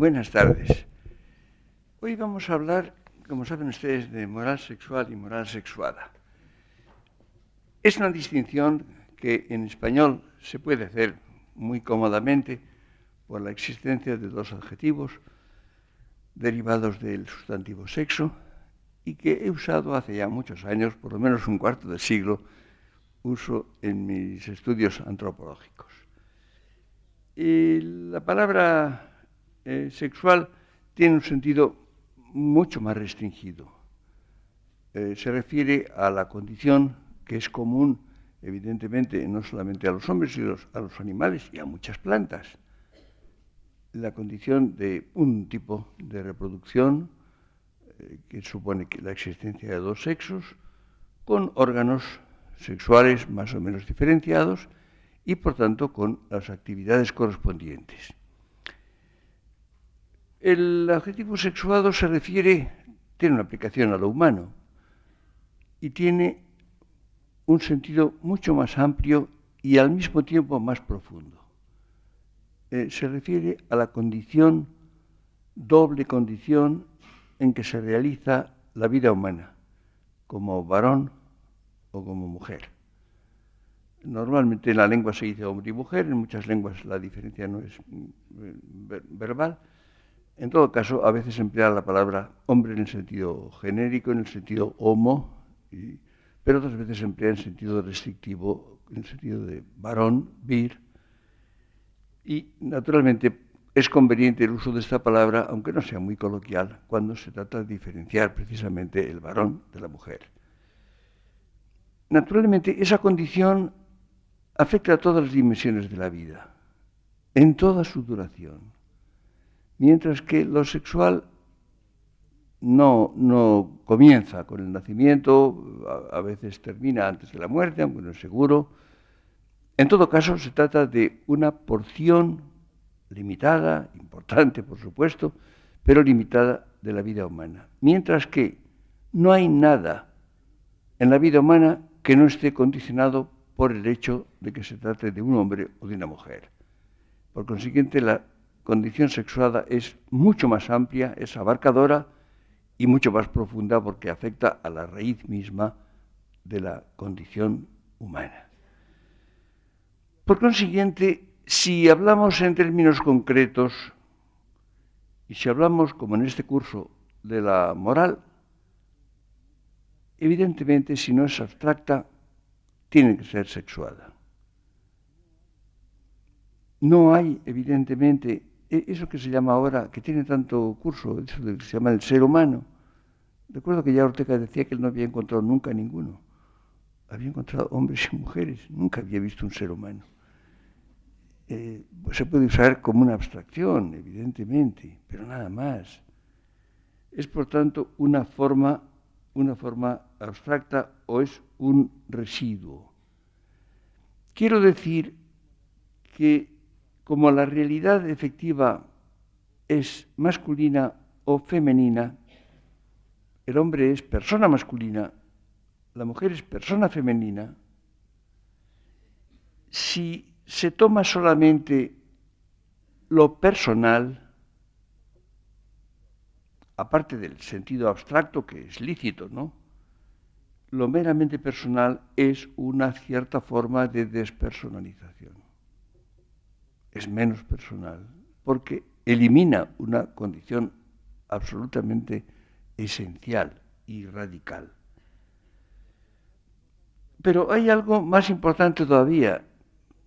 Buenas tardes. Hoy vamos a hablar, como saben ustedes, de moral sexual y moral sexuada. Es una distinción que en español se puede hacer muy cómodamente por la existencia de dos adjetivos derivados del sustantivo sexo y que he usado hace ya muchos años, por lo menos un cuarto de siglo, uso en mis estudios antropológicos. Y la palabra sexual tiene un sentido mucho más restringido. Se refiere a la condición que es común, evidentemente, no solamente a los hombres, sino a los animales y a muchas plantas. La condición de un tipo de reproducción que supone que la existencia de dos sexos, con órganos sexuales más o menos diferenciados y, por tanto, con las actividades correspondientes. El adjetivo sexuado tiene una aplicación a lo humano y tiene un sentido mucho más amplio y al mismo tiempo más profundo. Se refiere a la condición, doble condición, en que se realiza la vida humana, como varón o como mujer. Normalmente en la lengua se dice hombre y mujer, en muchas lenguas la diferencia no es verbal. En todo caso, a veces se emplea la palabra hombre en el sentido genérico, en el sentido homo, pero otras veces se emplea en sentido restrictivo, en el sentido de varón, vir. Y, naturalmente, es conveniente el uso de esta palabra, aunque no sea muy coloquial, cuando se trata de diferenciar precisamente el varón de la mujer. Naturalmente, esa condición afecta a todas las dimensiones de la vida, en toda su duración. Mientras que lo sexual no comienza con el nacimiento, a veces termina antes de la muerte, aunque no es seguro. En todo caso, se trata de una porción limitada, importante por supuesto, pero limitada de la vida humana. Mientras que no hay nada en la vida humana que no esté condicionado por el hecho de que se trate de un hombre o de una mujer. Por consiguiente, la condición sexuada es mucho más amplia, es abarcadora y mucho más profunda porque afecta a la raíz misma de la condición humana. Por consiguiente, si hablamos en términos concretos y si hablamos, como en este curso, de la moral, evidentemente, si no es abstracta, tiene que ser sexuada. No hay, evidentemente, eso que se llama ahora, que tiene tanto curso, eso que se llama el ser humano. Recuerdo que ya Ortega decía que él no había encontrado nunca ninguno. Había encontrado hombres y mujeres, nunca había visto un ser humano. Se puede usar como una abstracción, evidentemente, pero nada más. Es, por tanto, una forma abstracta o es un residuo. Quiero decir que como la realidad efectiva es masculina o femenina, el hombre es persona masculina, la mujer es persona femenina, si se toma solamente lo personal, aparte del sentido abstracto que es lícito, ¿no? Lo meramente personal es una cierta forma de despersonalización. Es menos personal, porque elimina una condición absolutamente esencial y radical. Pero hay algo más importante todavía.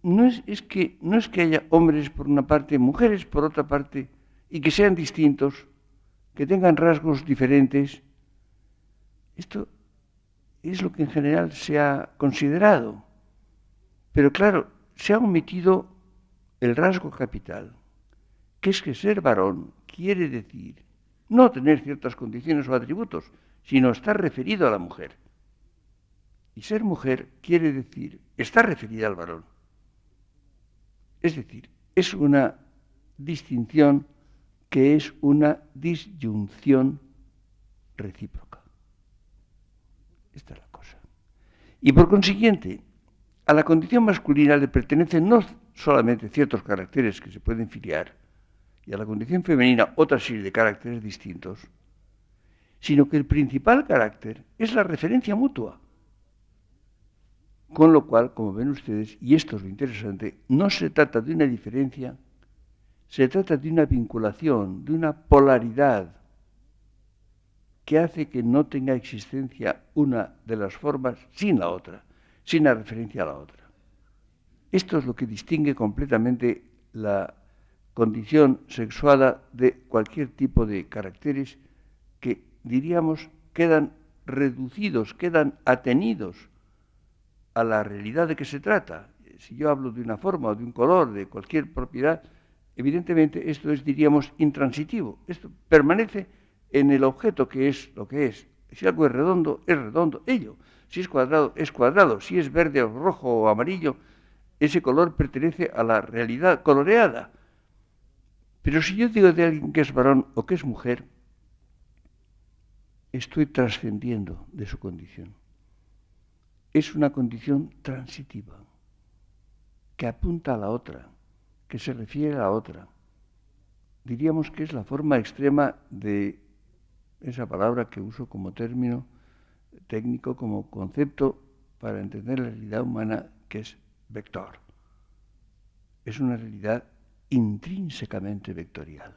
No es que haya hombres por una parte, mujeres por otra parte, y que sean distintos, que tengan rasgos diferentes. Esto es lo que en general se ha considerado. Pero claro, se ha omitido el rasgo capital, que es que ser varón quiere decir no tener ciertas condiciones o atributos, sino estar referido a la mujer. Y ser mujer quiere decir estar referida al varón. Es decir, es una distinción que es una disyunción recíproca. Esta es la cosa. Y por consiguiente, a la condición masculina le pertenecen no solamente ciertos caracteres que se pueden filiar, y a la condición femenina otra serie de caracteres distintos, sino que el principal carácter es la referencia mutua. Con lo cual, como ven ustedes, y esto es lo interesante, no se trata de una diferencia, se trata de una vinculación, de una polaridad que hace que no tenga existencia una de las formas sin la otra, sin la referencia a la otra. Esto es lo que distingue completamente la condición sexuada de cualquier tipo de caracteres que, diríamos, quedan reducidos, quedan atenidos a la realidad de que se trata. Si yo hablo de una forma o de un color, de cualquier propiedad, evidentemente esto es, diríamos, intransitivo. Esto permanece en el objeto que es lo que es. Si algo es redondo, ello. Si es cuadrado, es cuadrado. Si es verde o rojo o amarillo, ese color pertenece a la realidad coloreada. Pero si yo digo de alguien que es varón o que es mujer, estoy trascendiendo de su condición. Es una condición transitiva, que apunta a la otra, que se refiere a la otra. Diríamos que es la forma extrema de esa palabra que uso como término técnico, como concepto para entender la realidad humana, que es vector. Es una realidad intrínsecamente vectorial.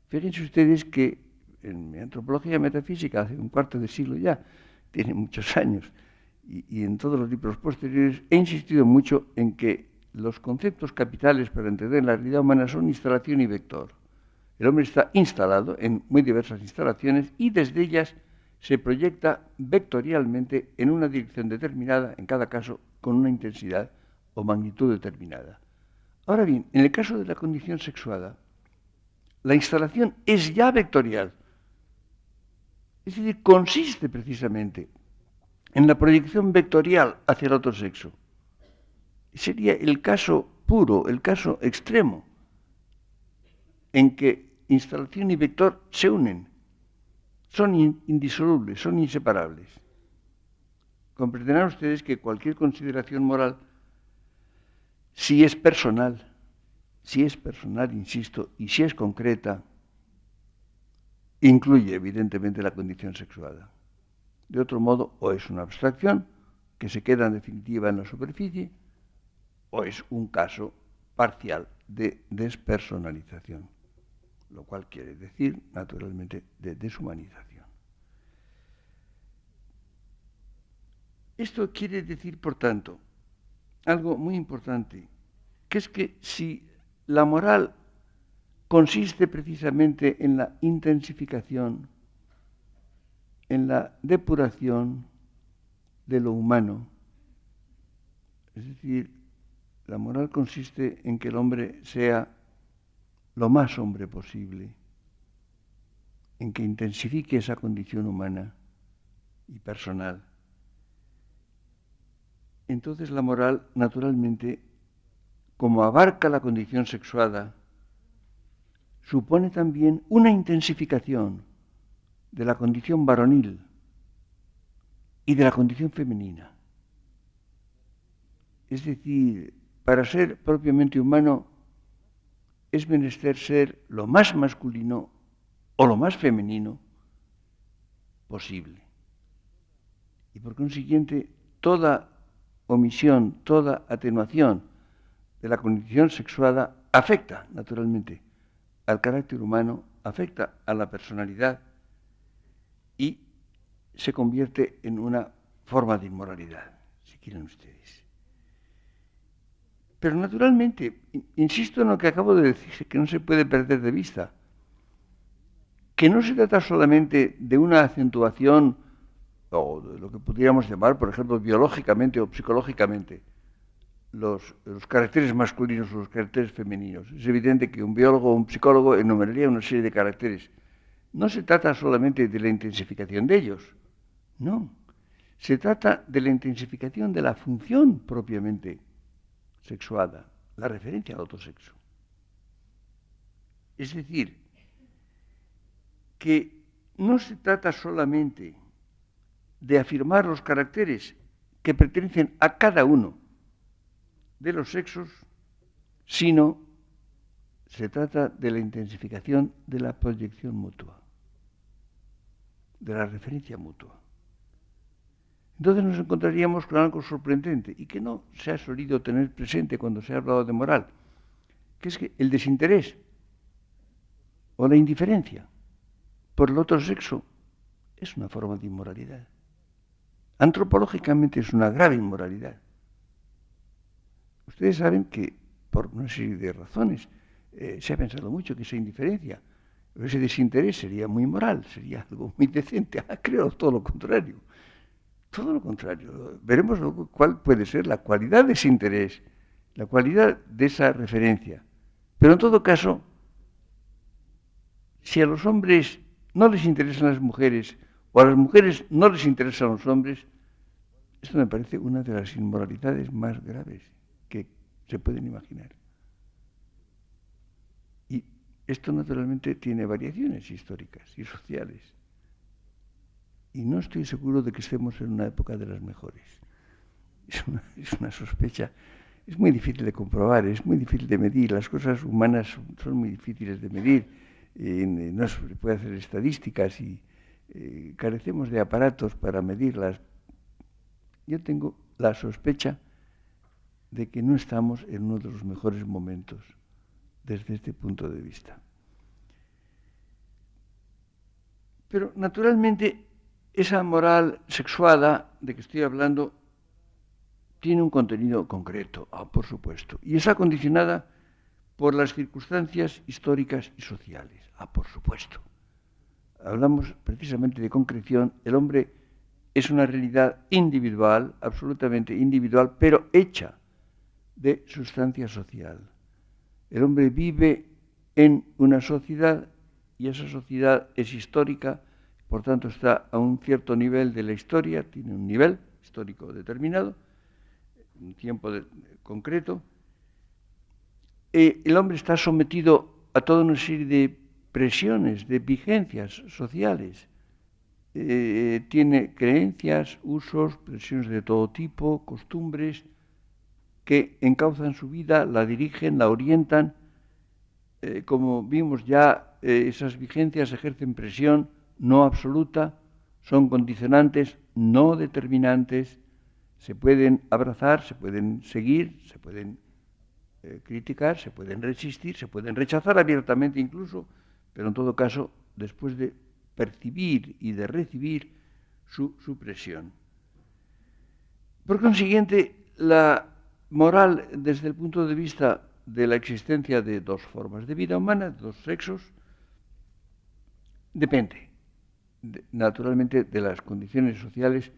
Fíjense ustedes que en mi antropología metafísica, hace un cuarto de siglo ya, tiene muchos años, y en todos los libros posteriores he insistido mucho en que los conceptos capitales para entender la realidad humana son instalación y vector. El hombre está instalado en muy diversas instalaciones y desde ellas se proyecta vectorialmente en una dirección determinada, en cada caso con una intensidad o magnitud determinada. Ahora bien, en el caso de la condición sexuada, la instalación es ya vectorial. Es decir, consiste precisamente en la proyección vectorial hacia el otro sexo. Sería el caso puro, el caso extremo, en que instalación y vector se unen. Son indisolubles, son inseparables. Comprenderán ustedes que cualquier consideración moral, si es personal, insisto, y si es concreta, incluye evidentemente la condición sexuada. De otro modo, o es una abstracción que se queda en definitiva en la superficie, o es un caso parcial de despersonalización, lo cual quiere decir, naturalmente, de deshumanización. Esto quiere decir, por tanto, algo muy importante, que es que si la moral consiste precisamente en la intensificación, en la depuración de lo humano, es decir, la moral consiste en que el hombre sea lo más hombre posible, en que intensifique esa condición humana y personal. Entonces la moral, naturalmente, como abarca la condición sexuada, supone también una intensificación de la condición varonil y de la condición femenina. Es decir, para ser propiamente humano es menester ser lo más masculino o lo más femenino posible. Y por consiguiente, toda omisión, toda atenuación de la condición sexuada afecta, naturalmente, al carácter humano, afecta a la personalidad y se convierte en una forma de inmoralidad, si quieren ustedes. Pero naturalmente, insisto en lo que acabo de decir, que no se puede perder de vista, que no se trata solamente de una acentuación o de lo que pudiéramos llamar, por ejemplo, biológicamente o psicológicamente, los caracteres masculinos o los caracteres femeninos. Es evidente que un biólogo o un psicólogo enumeraría una serie de caracteres. No se trata solamente de la intensificación de ellos, no. Se trata de la intensificación de la función propiamente sexuada, la referencia al otro sexo. Es decir, que no se trata solamente de afirmar los caracteres que pertenecen a cada uno de los sexos, sino se trata de la intensificación de la proyección mutua, de la referencia mutua. Entonces nos encontraríamos con algo sorprendente y que no se ha solido tener presente cuando se ha hablado de moral, que es que el desinterés o la indiferencia por el otro sexo es una forma de inmoralidad. Antropológicamente es una grave inmoralidad. Ustedes saben que, por una serie de razones, se ha pensado mucho que esa indiferencia, ese desinterés sería muy moral, sería algo muy decente. Creo todo lo contrario. Todo lo contrario. Veremos luego cuál puede ser la cualidad de ese interés, la cualidad de esa referencia. Pero en todo caso, si a los hombres no les interesan las mujeres o a las mujeres no les interesan los hombres, esto me parece una de las inmoralidades más graves que se pueden imaginar. Y esto naturalmente tiene variaciones históricas y sociales. Y no estoy seguro de que estemos en una época de las mejores. Es una sospecha. Es muy difícil de comprobar, es muy difícil de medir. Las cosas humanas son muy difíciles de medir. No se puede hacer estadísticas y carecemos de aparatos para medirlas. Yo tengo la sospecha de que no estamos en uno de los mejores momentos desde este punto de vista. Pero naturalmente esa moral sexuada de que estoy hablando tiene un contenido concreto, por supuesto, y está condicionada por las circunstancias históricas y sociales, por supuesto. Hablamos precisamente de concreción. El hombre es una realidad individual, absolutamente individual, pero hecha de sustancia social. El hombre vive en una sociedad y esa sociedad es histórica, por tanto está a un cierto nivel de la historia, tiene un nivel histórico determinado, un tiempo concreto. El hombre está sometido a toda una serie de presiones, de vigencias sociales. Tiene creencias, usos, presiones de todo tipo, costumbres que encauzan su vida, la dirigen, la orientan. Como vimos ya, esas vigencias ejercen presión no absoluta, son condicionantes, no determinantes, se pueden abrazar, se pueden seguir, se pueden criticar, se pueden resistir, se pueden rechazar abiertamente incluso, pero en todo caso, después de percibir y de recibir su presión. Por consiguiente, la moral desde el punto de vista de la existencia de dos formas de vida humana, dos sexos, depende naturalmente de las condiciones sociales.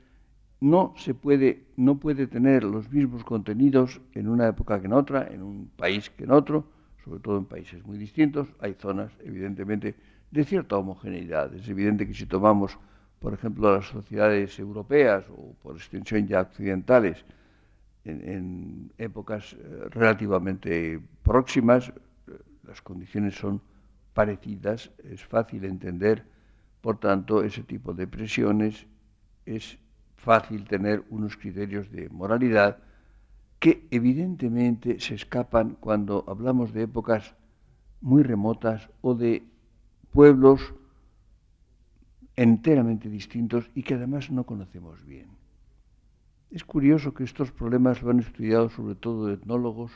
No puede tener los mismos contenidos en una época que en otra, en un país que en otro, sobre todo en países muy distintos. Hay zonas, evidentemente, de cierta homogeneidad. Es evidente que si tomamos, por ejemplo, las sociedades europeas o por extensión ya occidentales, en épocas relativamente próximas, las condiciones son parecidas, es fácil entender, por tanto, ese tipo de presiones, es fácil tener unos criterios de moralidad que evidentemente se escapan cuando hablamos de épocas muy remotas o de pueblos enteramente distintos y que además no conocemos bien. Es curioso que estos problemas lo han estudiado sobre todo etnólogos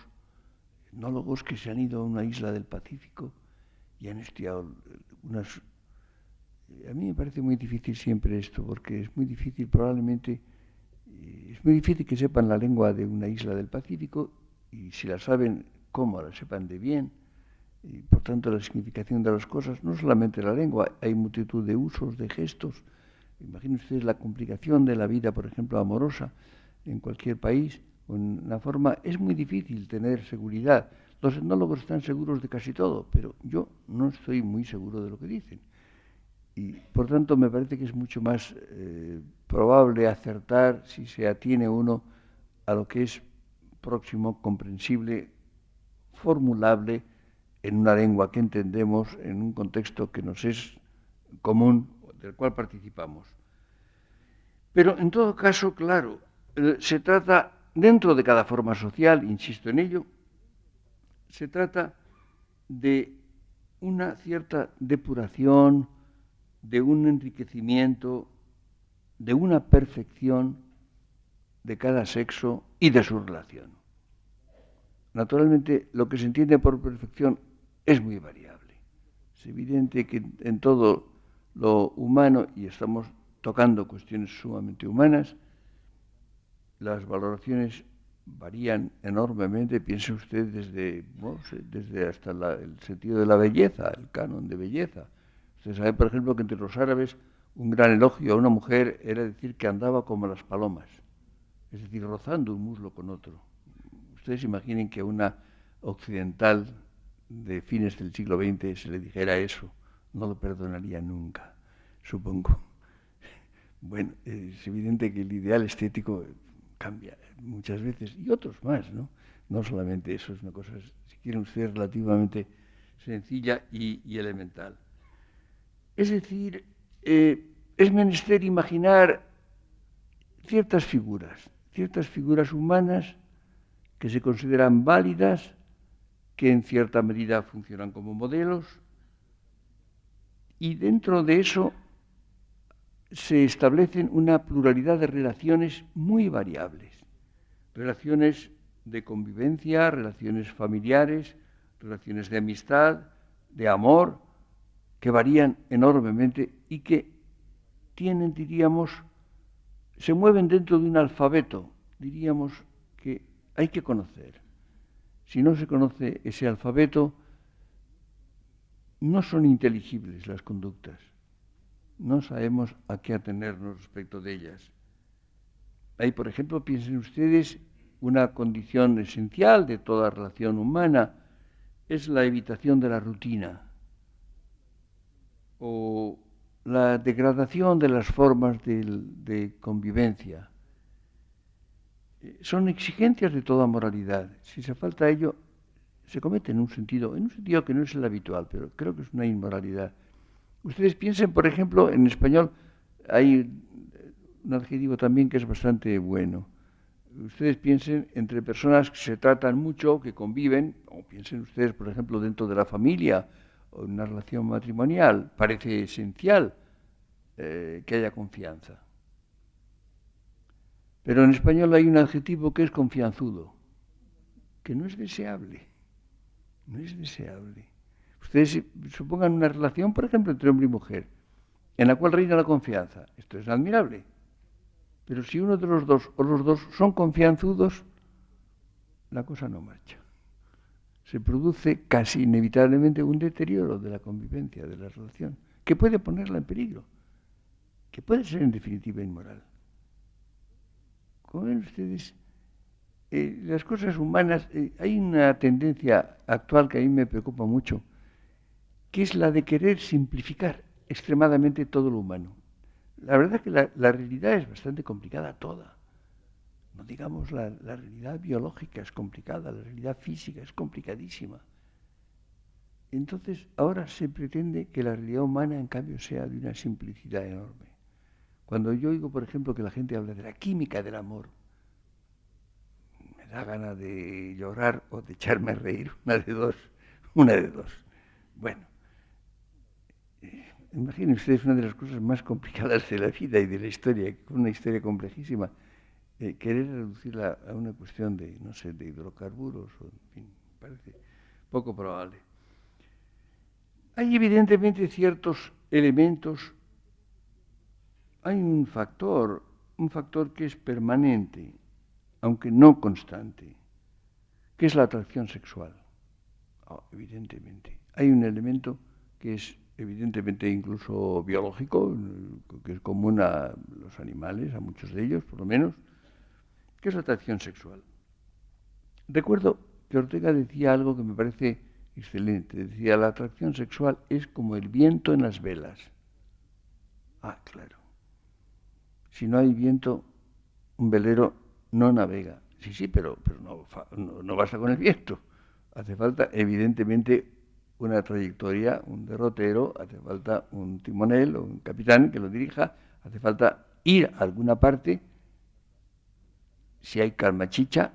que se han ido a una isla del Pacífico y han estudiado unas... A mí me parece muy difícil siempre esto, porque es muy difícil que sepan la lengua de una isla del Pacífico y si la saben, cómo la sepan de bien, y por tanto la significación de las cosas, no solamente la lengua, hay multitud de usos, de gestos. Imaginen ustedes la complicación de la vida, por ejemplo, amorosa en cualquier país. Con la forma es muy difícil tener seguridad. Los etnólogos están seguros de casi todo, pero yo no estoy muy seguro de lo que dicen. Y por tanto me parece que es mucho más probable acertar si se atiene uno a lo que es próximo, comprensible, formulable en una lengua que entendemos, en un contexto que nos es común, del cual participamos. Pero en todo caso, claro, se trata, dentro de cada forma social, insisto en ello, se trata de una cierta depuración, de un enriquecimiento, de una perfección de cada sexo y de su relación. Naturalmente, lo que se entiende por perfección es muy variable. Es evidente que en todo lo humano, y estamos tocando cuestiones sumamente humanas, las valoraciones varían enormemente. Piense usted desde hasta el sentido de la belleza, el canon de belleza. Usted sabe, por ejemplo, que entre los árabes un gran elogio a una mujer era decir que andaba como las palomas, es decir, rozando un muslo con otro. Ustedes imaginen que a una occidental de fines del siglo XX se le dijera eso, no lo perdonaría nunca, supongo. Bueno, es evidente que el ideal estético cambia muchas veces, y otros más, ¿no? No solamente eso, es una cosa, si quieren ustedes, relativamente sencilla y elemental. Es decir, es menester imaginar ciertas figuras humanas que se consideran válidas, que en cierta medida funcionan como modelos, y dentro de eso se establecen una pluralidad de relaciones muy variables. Relaciones de convivencia, relaciones familiares, relaciones de amistad, de amor, que varían enormemente y que tienen, diríamos, se mueven dentro de un alfabeto, diríamos, que hay que conocer. Si no se conoce ese alfabeto, no son inteligibles las conductas. No sabemos a qué atenernos respecto de ellas. Hay, por ejemplo, piensen ustedes, una condición esencial de toda relación humana es la evitación de la rutina o la degradación de las formas de convivencia. Son exigencias de toda moralidad. Si se falta ello, se comete en un sentido que no es el habitual, pero creo que es una inmoralidad. Ustedes piensen, por ejemplo, en español hay un adjetivo también que es bastante bueno. Ustedes piensen entre personas que se tratan mucho, que conviven, o piensen ustedes, por ejemplo, dentro de la familia o en una relación matrimonial, parece esencial que haya confianza. Pero en español hay un adjetivo que es confianzudo, que no es deseable. No es deseable. Ustedes supongan una relación, por ejemplo, entre hombre y mujer, en la cual reina la confianza. Esto es admirable. Pero si uno de los dos o los dos son confianzudos, la cosa no marcha. Se produce casi inevitablemente un deterioro de la convivencia, de la relación, que puede ponerla en peligro, que puede ser en definitiva inmoral. Como ven ustedes, las cosas humanas, hay una tendencia actual que a mí me preocupa mucho, que es la de querer simplificar extremadamente todo lo humano. La verdad es que la realidad es bastante complicada toda. No digamos la realidad biológica es complicada, la realidad física es complicadísima. Entonces, ahora se pretende que la realidad humana, en cambio, sea de una simplicidad enorme. Cuando yo oigo, por ejemplo, que la gente habla de la química del amor, me da ganas de llorar o de echarme a reír, una de dos. Bueno, imaginen ustedes una de las cosas más complicadas de la vida y de la historia, una historia complejísima, querer reducirla a una cuestión de, no sé, de hidrocarburos, o, en fin, parece poco probable. Hay evidentemente ciertos elementos, hay un factor que es permanente, aunque no constante, que es la atracción sexual. Evidentemente. Hay un elemento que es evidentemente incluso biológico, que es común a los animales, a muchos de ellos por lo menos, que es la atracción sexual. Recuerdo que Ortega decía algo que me parece excelente. Decía, la atracción sexual es como el viento en las velas. Ah, claro. Si no hay viento, un velero no navega. Sí, pero no basta con el viento. Hace falta, evidentemente, una trayectoria, un derrotero, hace falta un timonel o un capitán que lo dirija, hace falta ir a alguna parte. Si hay calma chicha,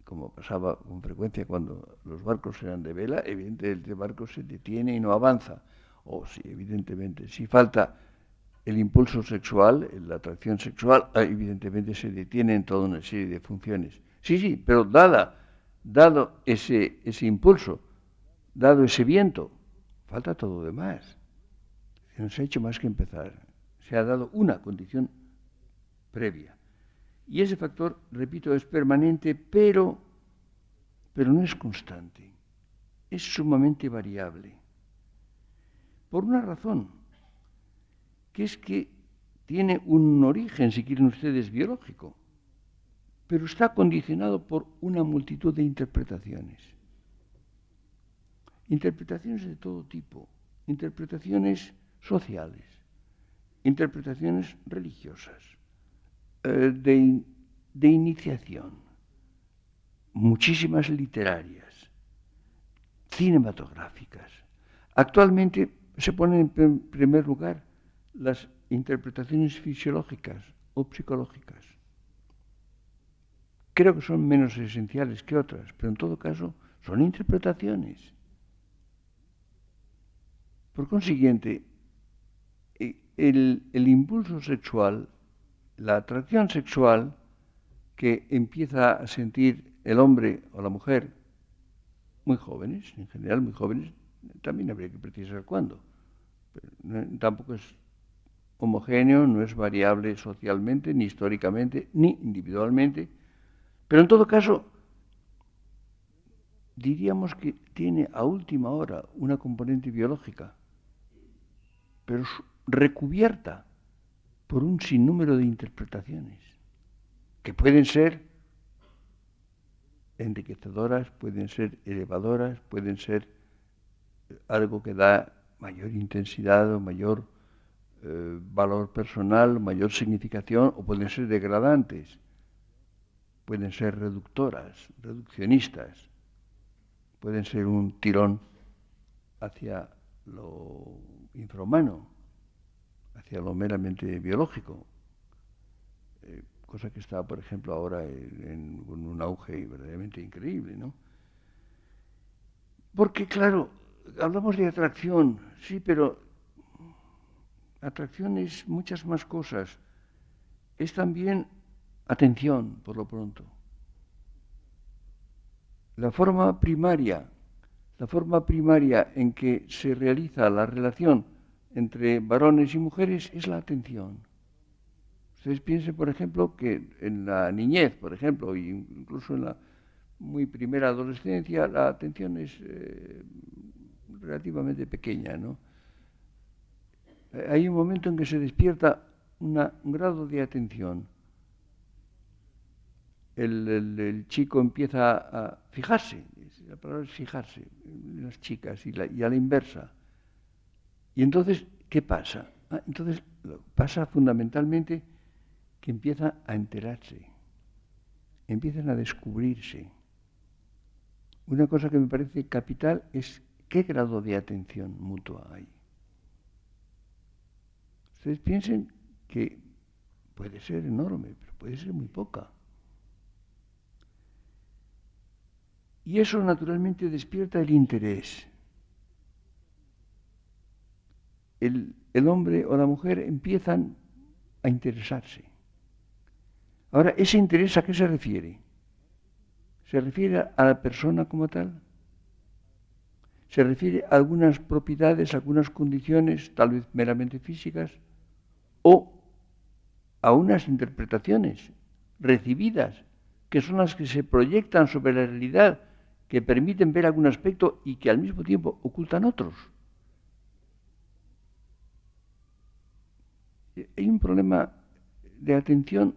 como pasaba con frecuencia cuando los barcos eran de vela, evidentemente el barco se detiene y no avanza. O si, evidentemente, si falta el impulso sexual, la atracción sexual, evidentemente se detiene en toda una serie de funciones. Sí, sí, pero dado ese impulso, dado ese viento, falta todo lo demás. No se ha hecho más que empezar. Se ha dado una condición previa. Y ese factor, repito, es permanente, pero no es constante. Es sumamente variable. Por una razón, que es que tiene un origen, si quieren ustedes, biológico, pero está condicionado por una multitud de interpretaciones. Interpretaciones de todo tipo, interpretaciones sociales, interpretaciones religiosas, de iniciación, muchísimas literarias, cinematográficas. Actualmente se ponen en primer lugar las interpretaciones fisiológicas o psicológicas. Creo que son menos esenciales que otras, pero en todo caso son interpretaciones. Por consiguiente, el impulso sexual, la atracción sexual que empieza a sentir el hombre o la mujer, muy jóvenes, en general muy jóvenes, también habría que precisar cuándo. Pero tampoco es homogéneo, no es variable socialmente, ni históricamente, ni individualmente, pero en todo caso, diríamos que tiene a última hora una componente biológica, pero recubierta por un sinnúmero de interpretaciones, que pueden ser enriquecedoras, pueden ser elevadoras, pueden ser algo que da mayor intensidad o mayor valor personal, mayor significación, o pueden ser degradantes, pueden ser reductoras, reduccionistas, pueden ser un tirón hacia lo infrahumano, hacia lo meramente biológico, cosa que está, por ejemplo, ahora en un auge verdaderamente increíble, ¿no? Porque, claro, hablamos de atracción, sí, pero atracción es muchas más cosas. Es también atención, por lo pronto. La forma primaria en que se realiza la relación entre varones y mujeres es la atención. Ustedes piensen, por ejemplo, que en la niñez, por ejemplo, e incluso en la muy primera adolescencia, la atención es relativamente pequeña, ¿no? Hay un momento en que se despierta un grado de atención. El chico empieza a fijarse, la palabra es fijarse, en las chicas y a la inversa. Y entonces, ¿qué pasa? Entonces, pasa fundamentalmente que empieza a enterarse, empiezan a descubrirse. Una cosa que me parece capital es qué grado de atención mutua hay. Ustedes piensen que puede ser enorme, pero puede ser muy poca. Y eso naturalmente despierta el interés. El hombre o la mujer empiezan a interesarse. Ahora, ¿ese interés a qué se refiere? ¿Se refiere a la persona como tal? ¿Se refiere a algunas propiedades, algunas condiciones, tal vez meramente físicas? ¿O a unas interpretaciones recibidas, que son las que se proyectan sobre la realidad, que permiten ver algún aspecto y que al mismo tiempo ocultan otros? Hay un problema de atención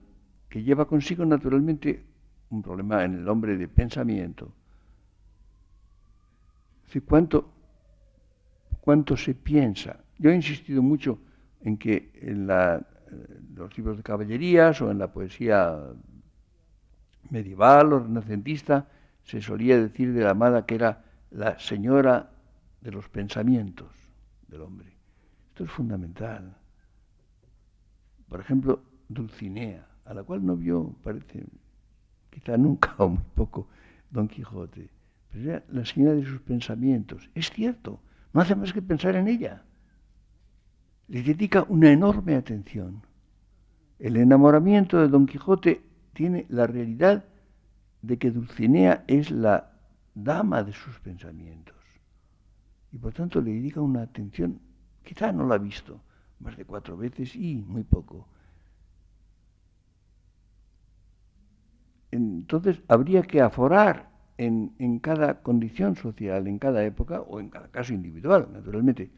que lleva consigo naturalmente un problema en el hombre de pensamiento. Es decir, cuánto se piensa. Yo he insistido mucho en que en los libros de caballerías o en la poesía medieval o renacentista se solía decir de la amada que era la señora de los pensamientos del hombre. Esto es fundamental. Por ejemplo, Dulcinea, a la cual no vio, parece, quizá nunca o muy poco, Don Quijote, pero era la señora de sus pensamientos. Es cierto, no hace más que pensar en ella. Le dedica una enorme atención. El enamoramiento de Don Quijote tiene la realidad de que Dulcinea es la dama de sus pensamientos. Y por tanto le dedica una atención, quizá no la ha visto más de 4 veces y muy poco. Entonces habría que aforar en cada condición social, en cada época o en cada caso individual, naturalmente,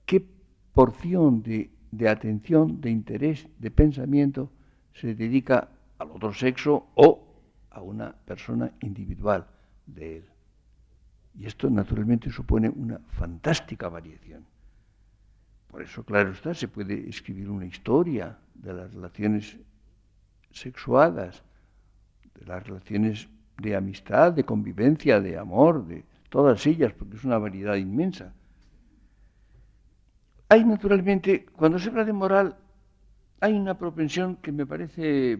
qué porción de atención, de interés, de pensamiento se dedica al otro sexo o a una persona individual de él. Y esto naturalmente supone una fantástica variación. Por eso, claro está, se puede escribir una historia de las relaciones sexuadas, de las relaciones de amistad, de convivencia, de amor, de todas ellas, porque es una variedad inmensa. Hay naturalmente, cuando se habla de moral, hay una propensión que me parece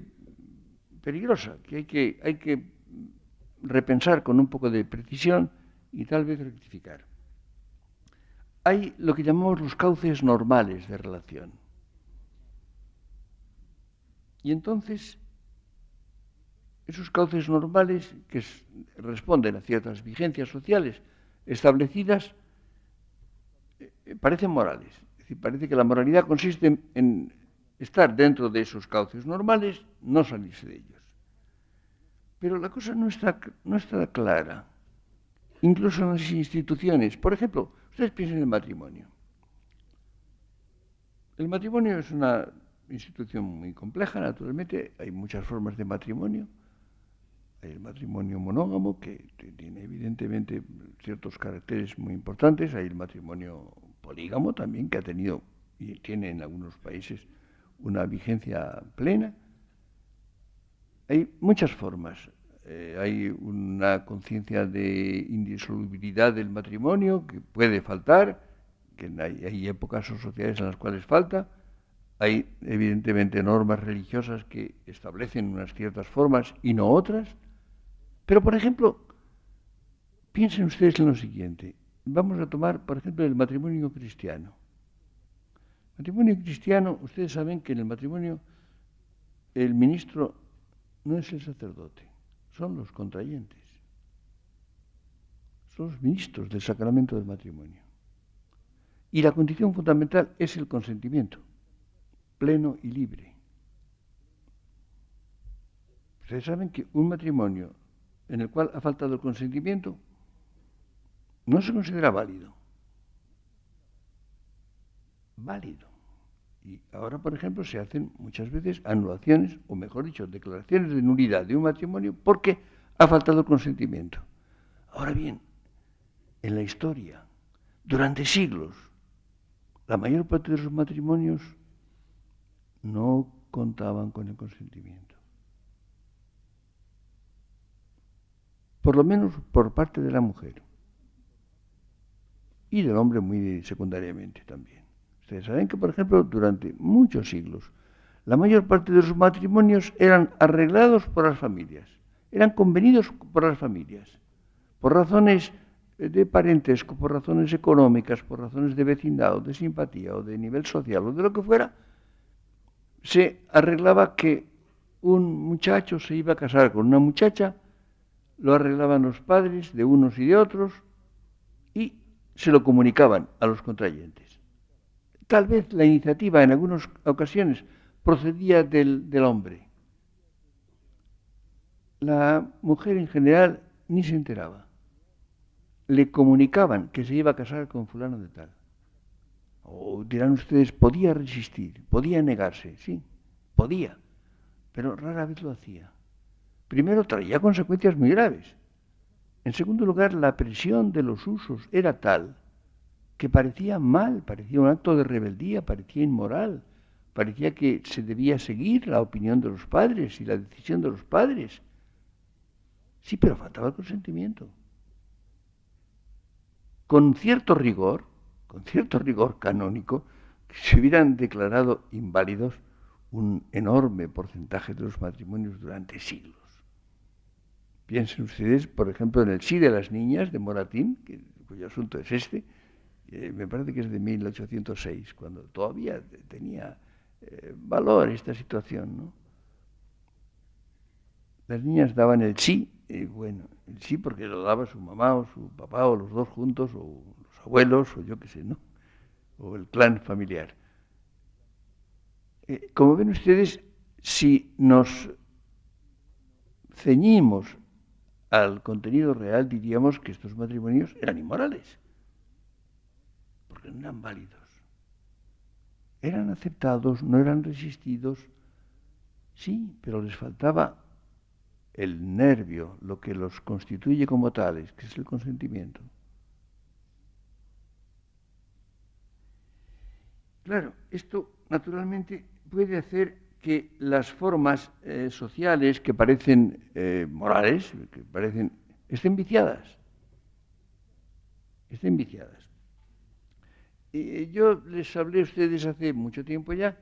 peligrosa, que hay que repensar con un poco de precisión y tal vez rectificar. Hay lo que llamamos los cauces normales de relación. Y entonces, esos cauces normales que responden a ciertas vigencias sociales establecidas parecen morales. Es decir, parece que la moralidad consiste en estar dentro de esos cauces normales, no salirse de ellos. Pero la cosa no está clara. Incluso en las instituciones. Por ejemplo, ustedes piensen en el matrimonio. El matrimonio es una institución muy compleja, naturalmente. Hay muchas formas de matrimonio. Hay el matrimonio monógamo, que tiene evidentemente ciertos caracteres muy importantes. Hay el matrimonio polígamo también, que ha tenido y tiene en algunos países una vigencia plena. Hay muchas formas. Hay una conciencia de indisolubilidad del matrimonio que puede faltar, que hay épocas o sociedades en las cuales falta. Hay evidentemente normas religiosas que establecen unas ciertas formas y no otras. Pero, por ejemplo, piensen ustedes en lo siguiente. Vamos a tomar, por ejemplo, el matrimonio cristiano. El matrimonio cristiano, ustedes saben que en el matrimonio el ministro no es el sacerdote, son los contrayentes. Son los ministros del sacramento del matrimonio. Y la condición fundamental es el consentimiento, pleno y libre. Ustedes saben que un matrimonio en el cual ha faltado el consentimiento no se considera válido. Válido. Y ahora, por ejemplo, se hacen muchas veces anulaciones, o mejor dicho, declaraciones de nulidad de un matrimonio porque ha faltado el consentimiento. Ahora bien, en la historia, durante siglos, la mayor parte de los matrimonios no contaban con el consentimiento. Por lo menos por parte de la mujer. Y del hombre muy secundariamente también. Ustedes saben que, por ejemplo, durante muchos siglos, la mayor parte de los matrimonios eran arreglados por las familias, eran convenidos por las familias, por razones de parentesco, por razones económicas, por razones de vecindad, de simpatía, o de nivel social, o de lo que fuera, se arreglaba que un muchacho se iba a casar con una muchacha, lo arreglaban los padres de unos y de otros, y se lo comunicaban a los contrayentes. Tal vez la iniciativa en algunas ocasiones procedía del hombre. La mujer en general ni se enteraba. Le comunicaban que se iba a casar con fulano de tal. O dirán ustedes, podía resistir, podía negarse, sí, podía, pero rara vez lo hacía. Primero, traía consecuencias muy graves. En segundo lugar, la presión de los usos era tal que parecía mal, parecía un acto de rebeldía, parecía inmoral, parecía que se debía seguir la opinión de los padres y la decisión de los padres. Sí, pero faltaba el consentimiento. Con cierto rigor canónico, se hubieran declarado inválidos un enorme porcentaje de los matrimonios durante siglos. Piensen ustedes, por ejemplo, en el sí de las niñas de Moratín, cuyo asunto es este, me parece que es de 1806, cuando todavía tenía valor esta situación, ¿no? Las niñas daban el sí, bueno, el sí porque lo daba su mamá o su papá o los dos juntos, o los abuelos, o yo qué sé, ¿no? O el clan familiar. Como ven ustedes, si nos ceñimos al contenido real, diríamos que estos matrimonios eran inmorales, porque no eran válidos. Eran aceptados, no eran resistidos, sí, pero les faltaba el nervio, lo que los constituye como tales, que es el consentimiento. Claro, esto naturalmente puede hacer que las formas sociales que parecen morales, que parecen, estén viciadas. Estén viciadas. Yo les hablé a ustedes hace mucho tiempo ya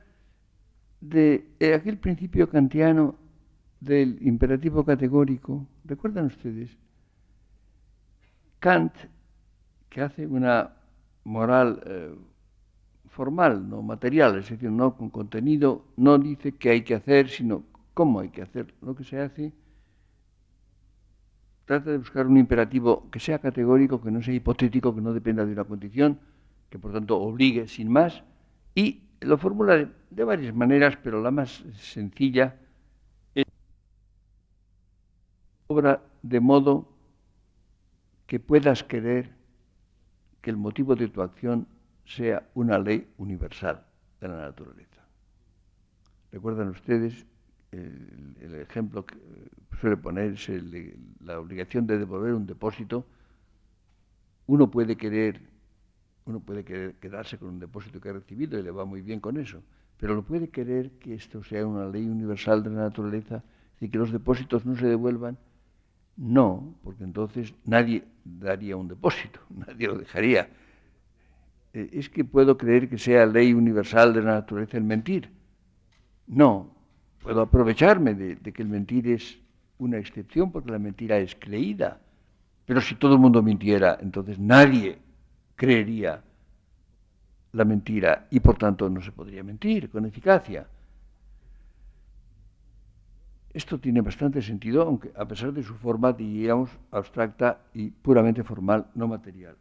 de aquel principio kantiano del imperativo categórico. ¿Recuerdan ustedes? Kant, que hace una moral formal, no material, es decir, no con contenido, no dice qué hay que hacer, sino cómo hay que hacer lo que se hace. Trata de buscar un imperativo que sea categórico, que no sea hipotético, que no dependa de una condición, que por tanto obligue sin más, y lo formula de varias maneras, pero la más sencilla es obra de modo que puedas querer que el motivo de tu acción sea una ley universal de la naturaleza. ¿Recuerdan ustedes el ejemplo que suele ponerse, la obligación de devolver un depósito? Uno puede querer quedarse con un depósito que ha recibido y le va muy bien con eso, pero no puede querer que esto sea una ley universal de la naturaleza y que los depósitos no se devuelvan. No, porque entonces nadie daría un depósito, nadie lo dejaría. ¿Es que puedo creer que sea ley universal de la naturaleza el mentir? No, puedo aprovecharme de que el mentir es una excepción porque la mentira es creída. Pero si todo el mundo mintiera, entonces nadie creería la mentira y por tanto no se podría mentir con eficacia. Esto tiene bastante sentido, aunque a pesar de su forma, diríamos, abstracta y puramente formal, no material.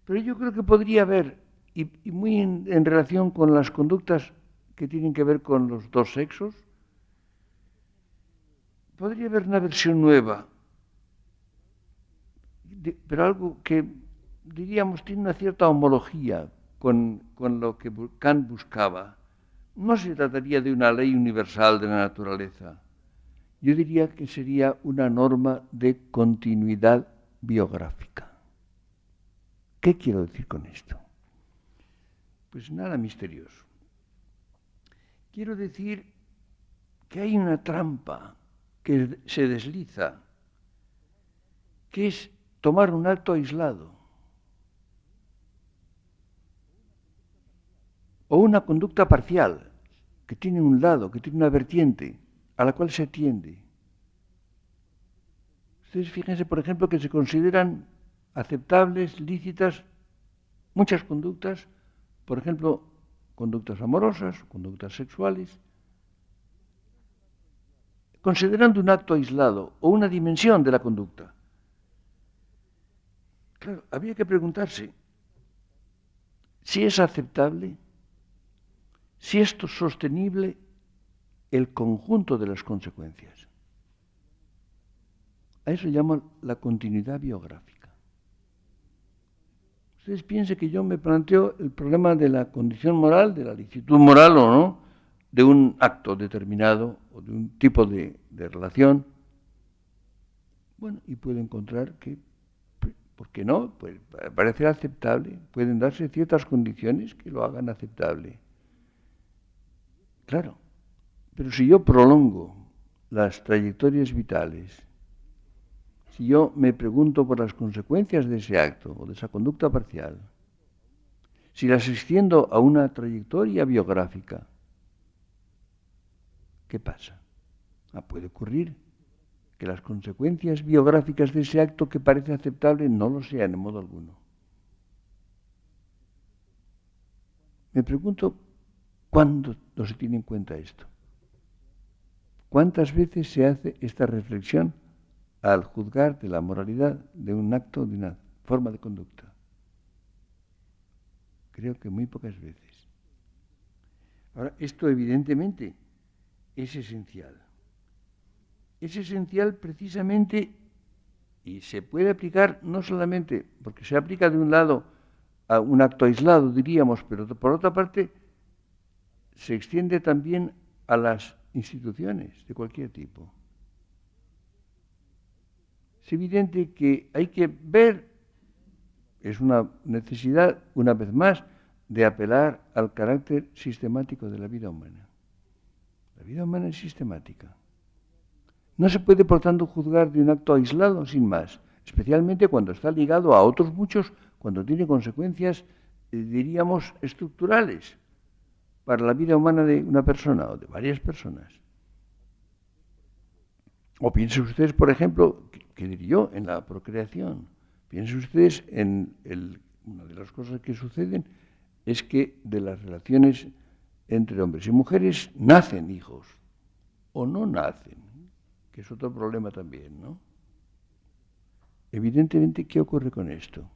Pero yo creo que podría haber, y muy en relación con las conductas que tienen que ver con los dos sexos, podría haber una versión nueva, pero algo que, diríamos, tiene una cierta homología con lo que Kant buscaba. No se trataría de una ley universal de la naturaleza. Yo diría que sería una norma de continuidad biográfica. ¿Qué quiero decir con esto? Pues nada misterioso. Quiero decir que hay una trampa que se desliza, que es tomar un acto aislado o una conducta parcial que tiene un lado, que tiene una vertiente a la cual se atiende. Ustedes fíjense, por ejemplo, que se consideran aceptables, lícitas, muchas conductas, por ejemplo, conductas amorosas, conductas sexuales, considerando un acto aislado o una dimensión de la conducta. Claro, habría que preguntarse si es aceptable, si esto es sostenible el conjunto de las consecuencias. A eso llaman la continuidad biográfica. Ustedes piensen que yo me planteo el problema de la condición moral, de la licitud moral o no, de un acto determinado o de un tipo de relación. Bueno, y puedo encontrar que, ¿por qué no? Pues parece aceptable. Pueden darse ciertas condiciones que lo hagan aceptable. Claro, pero si yo prolongo las trayectorias vitales, si yo me pregunto por las consecuencias de ese acto o de esa conducta parcial, si las extiendo a una trayectoria biográfica, ¿qué pasa? Puede ocurrir que las consecuencias biográficas de ese acto que parece aceptable no lo sean en modo alguno. Me pregunto, ¿cuándo no se tiene en cuenta esto? ¿Cuántas veces se hace esta reflexión al juzgar de la moralidad de un acto, de una forma de conducta? Creo que muy pocas veces. Ahora, esto evidentemente es esencial. Es esencial precisamente y se puede aplicar no solamente, porque se aplica de un lado a un acto aislado, diríamos, pero por otra parte se extiende también a las instituciones de cualquier tipo. Es evidente que hay que ver, es una necesidad, una vez más, de apelar al carácter sistemático de la vida humana. La vida humana es sistemática. No se puede, por tanto, juzgar de un acto aislado sin más, especialmente cuando está ligado a otros muchos, cuando tiene consecuencias, diríamos, estructurales para la vida humana de una persona o de varias personas. O piensen ustedes, por ejemplo, ¿qué diría yo? En la procreación. Piensen ustedes en una de las cosas que suceden es que de las relaciones entre hombres y mujeres nacen hijos o no nacen, que es otro problema también, ¿no? Evidentemente, ¿qué ocurre con esto?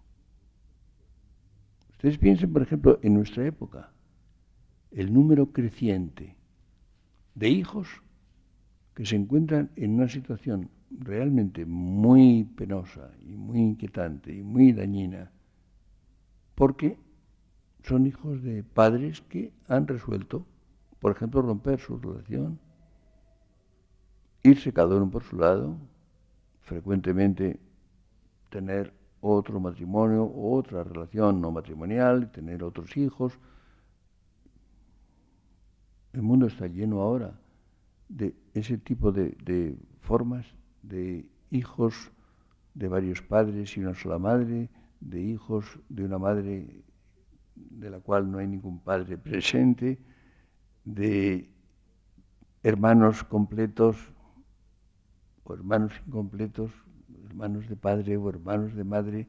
Ustedes piensen, por ejemplo, en nuestra época, el número creciente de hijos que se encuentran en una situación realmente muy penosa y muy inquietante y muy dañina, porque son hijos de padres que han resuelto, por ejemplo, romper su relación, irse cada uno por su lado, frecuentemente tener otro matrimonio o otra relación no matrimonial, tener otros hijos. El mundo está lleno ahora de ese tipo de formas, de hijos de varios padres y una sola madre, de hijos de una madre de la cual no hay ningún padre presente, de hermanos completos o hermanos incompletos, hermanos de padre o hermanos de madre,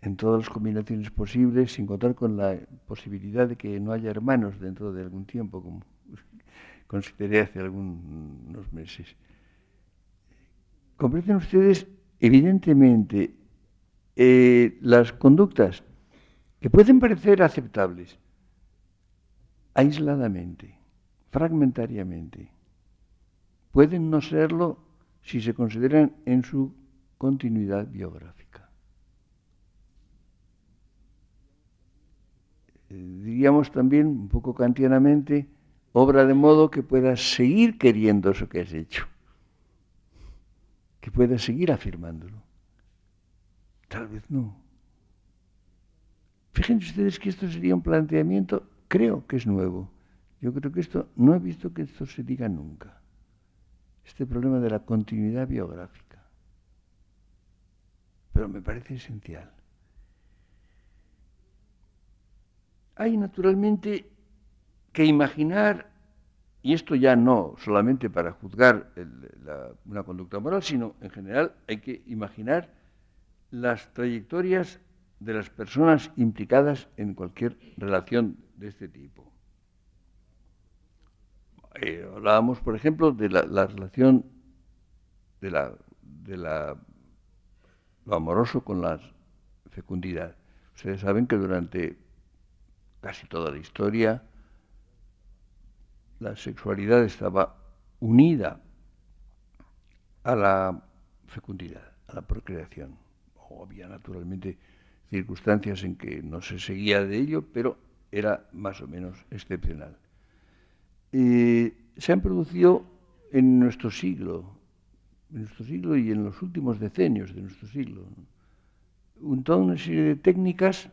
en todas las combinaciones posibles, sin contar con la posibilidad de que no haya hermanos dentro de algún tiempo, como consideré hace algunos meses. Comprenden ustedes, evidentemente, las conductas que pueden parecer aceptables aisladamente, fragmentariamente, pueden no serlo si se consideran en su continuidad biográfica. Diríamos también, un poco kantianamente, obra de modo que puedas seguir queriendo eso que has hecho, que puedas seguir afirmándolo. Tal vez no. Fíjense ustedes que esto sería un planteamiento, creo que es nuevo. Yo creo que esto, no he visto que esto se diga nunca. Este problema de la continuidad biográfica. Pero me parece esencial. Hay naturalmente que imaginar, y esto ya no solamente para juzgar una conducta moral, sino en general hay que imaginar las trayectorias de las personas implicadas en cualquier relación de este tipo. Hablábamos, por ejemplo, de la relación de lo amoroso con la fecundidad. Ustedes saben que durante casi toda la historia la sexualidad estaba unida a la fecundidad, a la procreación. O había naturalmente circunstancias en que no se seguía de ello, pero era más o menos excepcional. Se han producido en nuestro siglo y en los últimos decenios de nuestro siglo, toda una serie de técnicas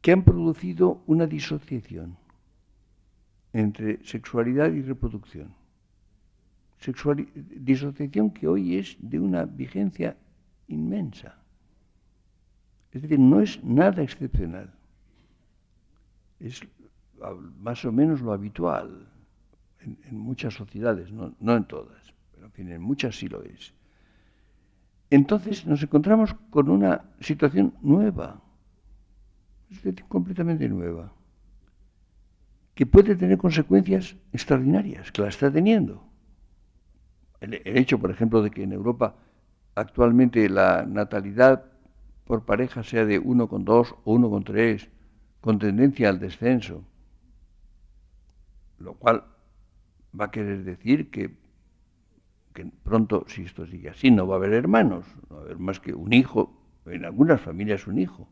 que han producido una disociación entre sexualidad y reproducción. Disociación que hoy es de una vigencia inmensa. Es decir, no es nada excepcional. Es más o menos lo habitual en muchas sociedades, no en todas. pero en fin, en muchas sí lo es. Entonces nos encontramos con una situación nueva, completamente nueva, que puede tener consecuencias extraordinarias, que la está teniendo. El hecho, por ejemplo, de que en Europa actualmente la natalidad por pareja sea de 1,2 o 1,3, con tendencia al descenso, lo cual va a querer decir que pronto, si esto sigue así, no va a haber hermanos, no va a haber más que un hijo, en algunas familias un hijo,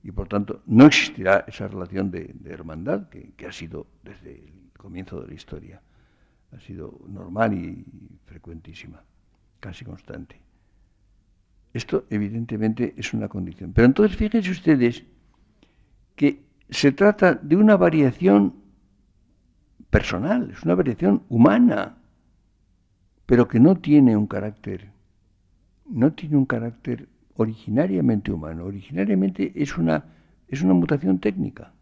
y por tanto no existirá esa relación de hermandad que ha sido desde el comienzo de la historia, ha sido normal y frecuentísima, casi constante. Esto evidentemente es una condición. Pero entonces fíjense ustedes que se trata de una variación personal, es una variación humana, pero que no tiene un carácter originariamente humano. Originariamente es una mutación técnica.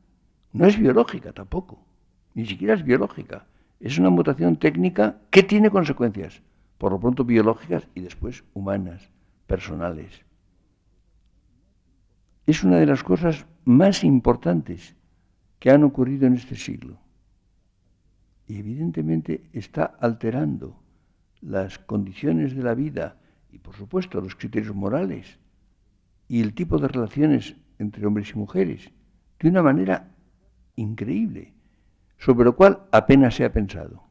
No es biológica tampoco, ni siquiera es biológica. Es una mutación técnica que tiene consecuencias, por lo pronto biológicas y después humanas, personales. Es una de las cosas más importantes que han ocurrido en este siglo. Y evidentemente está alterando las condiciones de la vida y, por supuesto, los criterios morales y el tipo de relaciones entre hombres y mujeres de una manera increíble, sobre lo cual apenas se ha pensado.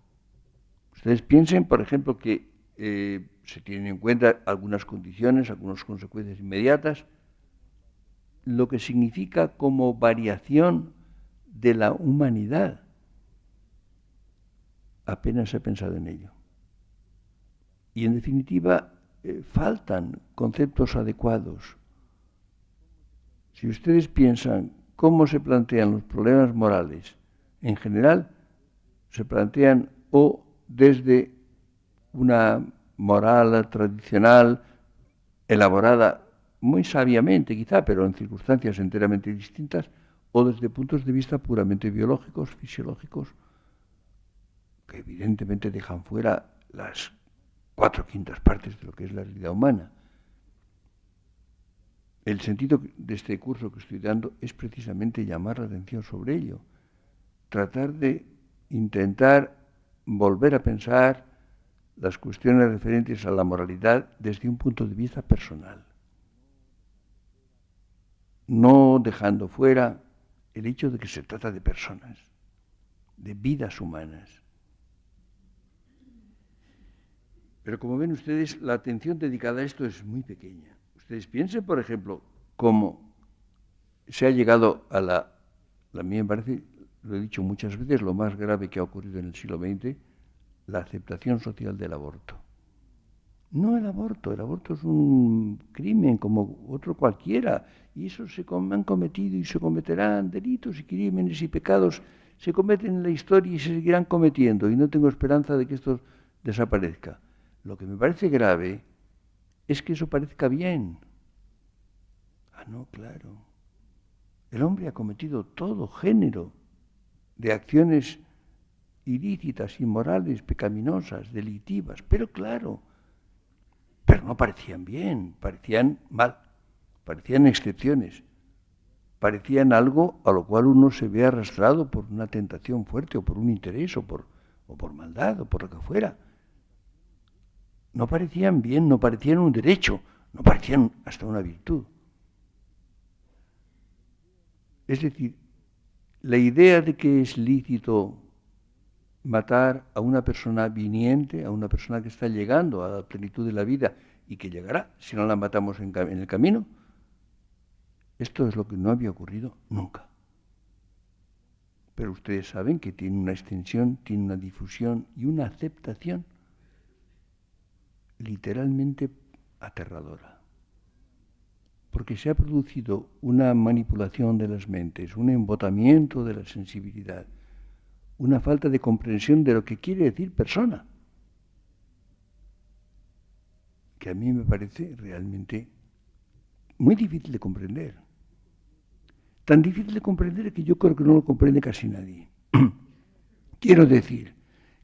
Ustedes piensen, por ejemplo, que se tienen en cuenta algunas condiciones, algunas consecuencias inmediatas, lo que significa como variación de la humanidad. Apenas se ha pensado en ello. Y en definitiva, faltan conceptos adecuados. Si ustedes piensan cómo se plantean los problemas morales, en general, se plantean o desde una moral tradicional, elaborada muy sabiamente quizá, pero en circunstancias enteramente distintas, o desde puntos de vista puramente biológicos, fisiológicos, que evidentemente dejan fuera las 4/5 partes de lo que es la realidad humana. El sentido de este curso que estoy dando es precisamente llamar la atención sobre ello, tratar de intentar volver a pensar las cuestiones referentes a la moralidad desde un punto de vista personal, no dejando fuera el hecho de que se trata de personas, de vidas humanas. Pero como ven ustedes, la atención dedicada a esto es muy pequeña. Ustedes piensen, por ejemplo, cómo se ha llegado a a mí me parece, lo he dicho muchas veces, lo más grave que ha ocurrido en el siglo XX, la aceptación social del aborto. No el aborto es un crimen como otro cualquiera, y eso han cometido y se cometerán delitos y crímenes y pecados, se cometen en la historia y se seguirán cometiendo, y no tengo esperanza de que esto desaparezca. Lo que me parece grave es que eso parezca bien. Ah, no, claro. El hombre ha cometido todo género de acciones ilícitas, inmorales, pecaminosas, delictivas, pero claro, pero no parecían bien, parecían mal, parecían excepciones, parecían algo a lo cual uno se ve arrastrado por una tentación fuerte o por un interés o por maldad o por lo que fuera. No parecían bien, no parecían un derecho, no parecían hasta una virtud. Es decir, la idea de que es lícito matar a una persona viniente, a una persona que está llegando a la plenitud de la vida y que llegará si no la matamos en el camino, esto es lo que no había ocurrido nunca. Pero ustedes saben que tiene una extensión, tiene una difusión y una aceptación literalmente aterradora. Porque se ha producido una manipulación de las mentes, un embotamiento de la sensibilidad, una falta de comprensión de lo que quiere decir persona, que a mí me parece realmente muy difícil de comprender. Tan difícil de comprender que yo creo que no lo comprende casi nadie. Quiero decir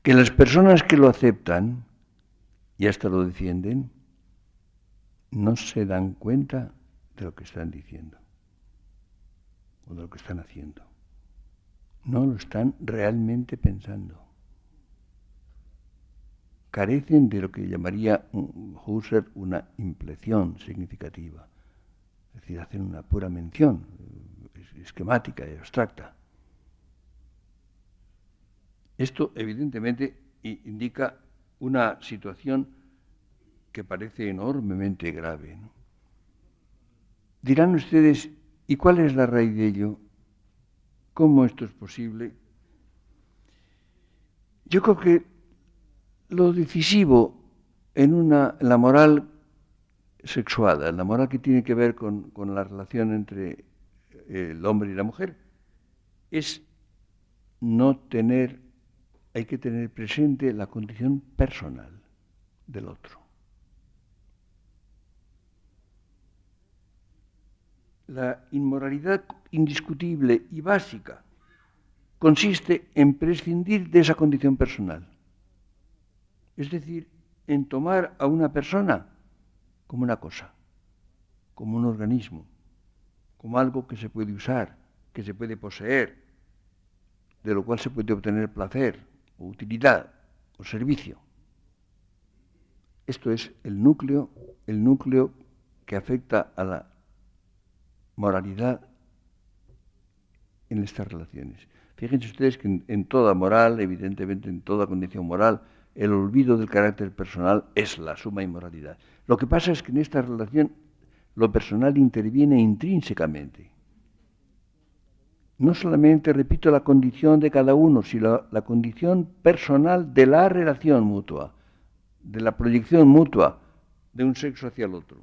que las personas que lo aceptan y hasta lo defienden, no se dan cuenta de lo que están diciendo o de lo que están haciendo. No lo están realmente pensando. Carecen de lo que llamaría Husserl una impresión significativa. Es decir, hacen una pura mención esquemática y abstracta. Esto, evidentemente, indica una situación que parece enormemente grave, ¿no? Dirán ustedes, ¿y cuál es la raíz de ello? ¿Cómo esto es posible? Yo creo que lo decisivo en la moral sexuada, la moral que tiene que ver con la relación entre el hombre y la mujer, es hay que tener presente la condición personal del otro. La inmoralidad indiscutible y básica consiste en prescindir de esa condición personal. Es decir, en tomar a una persona como una cosa, como un organismo, como algo que se puede usar, que se puede poseer, de lo cual se puede obtener placer, o utilidad, o servicio. Esto es el núcleo que afecta a la moralidad en estas relaciones. Fíjense ustedes que en toda moral, evidentemente en toda condición moral, el olvido del carácter personal es la suma inmoralidad. Lo que pasa es que en esta relación lo personal interviene intrínsecamente. No solamente, repito, la condición de cada uno, sino la condición personal de la relación mutua, de la proyección mutua de un sexo hacia el otro.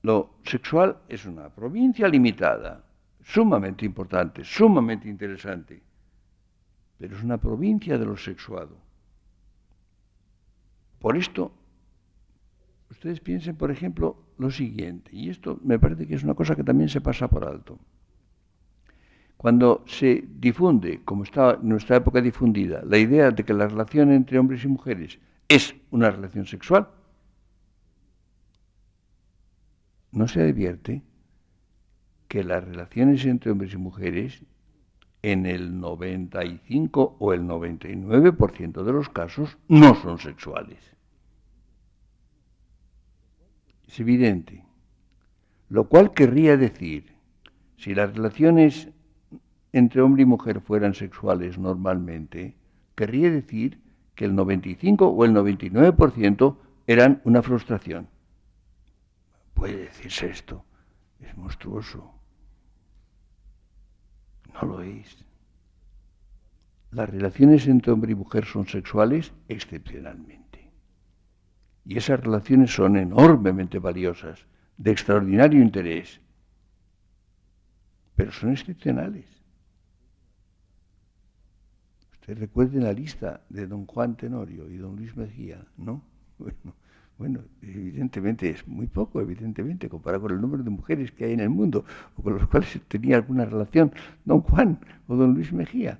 Lo sexual es una provincia limitada, sumamente importante, sumamente interesante, pero es una provincia de lo sexuado. Por esto, ustedes piensen, por ejemplo, lo siguiente, y esto me parece que es una cosa que también se pasa por alto. Cuando se difunde, como está en nuestra época difundida, la idea de que la relación entre hombres y mujeres es una relación sexual, no se advierte que las relaciones entre hombres y mujeres, en el 95 o el 99% de los casos, no son sexuales. Es evidente. Lo cual querría decir, si las relaciones entre hombre y mujer fueran sexuales normalmente, querría decir que el 95 o el 99% eran una frustración. Puede decirse esto, es monstruoso. No lo es. Las relaciones entre hombre y mujer son sexuales excepcionalmente. Y esas relaciones son enormemente valiosas, de extraordinario interés, pero son excepcionales. Ustedes recuerden la lista de don Juan Tenorio y don Luis Mejía, ¿no? Bueno, evidentemente es muy poco, evidentemente, comparado con el número de mujeres que hay en el mundo, o con los cuales tenía alguna relación don Juan o don Luis Mejía.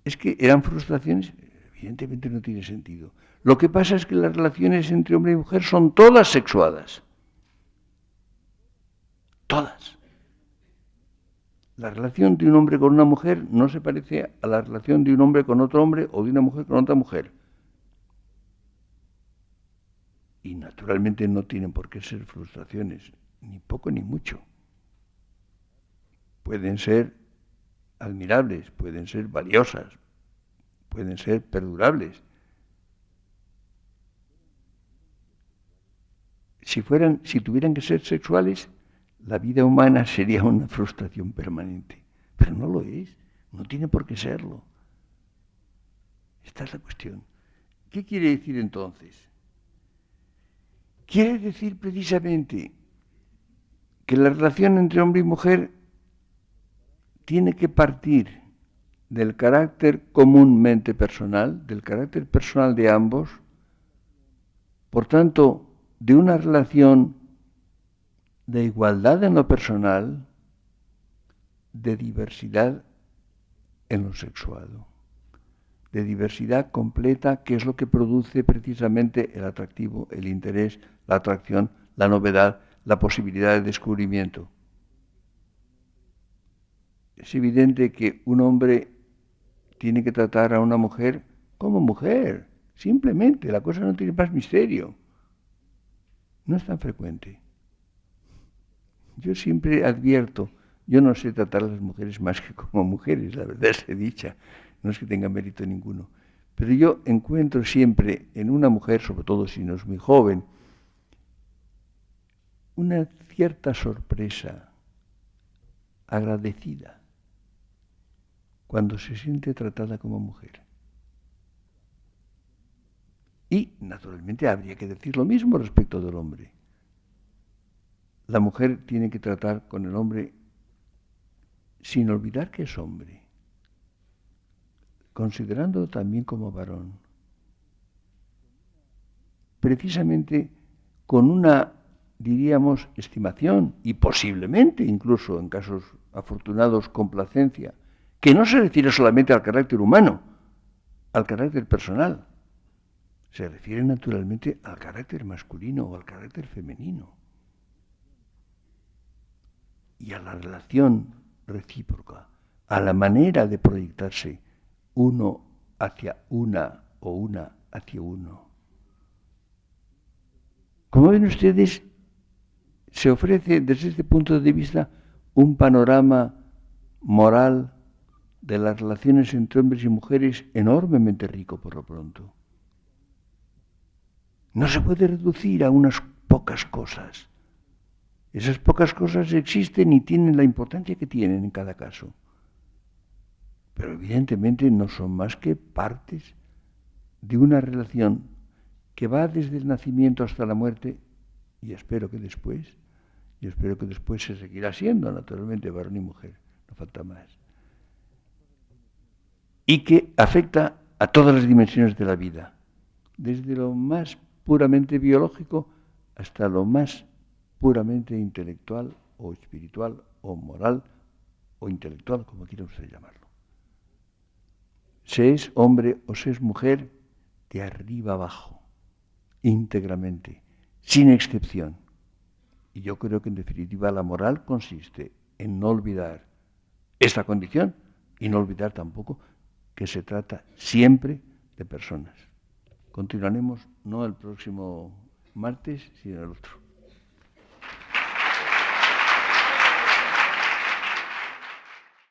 Es que eran frustraciones, evidentemente no tiene sentido. Lo que pasa es que las relaciones entre hombre y mujer son todas sexuadas. Todas. La relación de un hombre con una mujer no se parece a la relación de un hombre con otro hombre o de una mujer con otra mujer. Y naturalmente no tienen por qué ser frustraciones, ni poco ni mucho. Pueden ser admirables, pueden ser valiosas, pueden ser perdurables. Si tuvieran que ser sexuales, la vida humana sería una frustración permanente. Pero no lo es, no tiene por qué serlo. Esta es la cuestión. ¿Qué quiere decir entonces? Quiere decir precisamente que la relación entre hombre y mujer tiene que partir del carácter comúnmente personal, del carácter personal de ambos, por tanto, de una relación de igualdad en lo personal, de diversidad en lo sexuado. de diversidad completa, que es lo que produce precisamente el atractivo, el interés, la atracción, la novedad, la posibilidad de descubrimiento. Es evidente que un hombre tiene que tratar a una mujer como mujer, simplemente, la cosa no tiene más misterio. No es tan frecuente. Yo siempre advierto, yo no sé tratar a las mujeres más que como mujeres, la verdad sea dicha, no es que tenga mérito ninguno, pero yo encuentro siempre en una mujer, sobre todo si no es muy joven, una cierta sorpresa agradecida cuando se siente tratada como mujer. Y, naturalmente, habría que decir lo mismo respecto del hombre. La mujer tiene que tratar con el hombre sin olvidar que es hombre, considerándolo también como varón. Precisamente con una, diríamos, estimación y posiblemente, incluso en casos afortunados, complacencia, que no se refiere solamente al carácter humano, al carácter personal, se refiere naturalmente al carácter masculino o al carácter femenino y a la relación recíproca, a la manera de proyectarse uno hacia una o una hacia uno. Como ven ustedes, se ofrece desde este punto de vista un panorama moral de las relaciones entre hombres y mujeres enormemente rico por lo pronto. No se puede reducir a unas pocas cosas. Esas pocas cosas existen y tienen la importancia que tienen en cada caso. Pero evidentemente no son más que partes de una relación que va desde el nacimiento hasta la muerte, y espero que después se seguirá siendo, naturalmente, varón y mujer, no falta más. Y que afecta a todas las dimensiones de la vida, desde lo más puramente biológico hasta lo más puramente intelectual o espiritual o moral o intelectual, como quiera usted llamarlo. Se es hombre o se es mujer de arriba abajo, íntegramente, sin excepción. Y yo creo que en definitiva la moral consiste en no olvidar esta condición y no olvidar tampoco que se trata siempre de personas. Continuaremos no el próximo martes, sino el otro.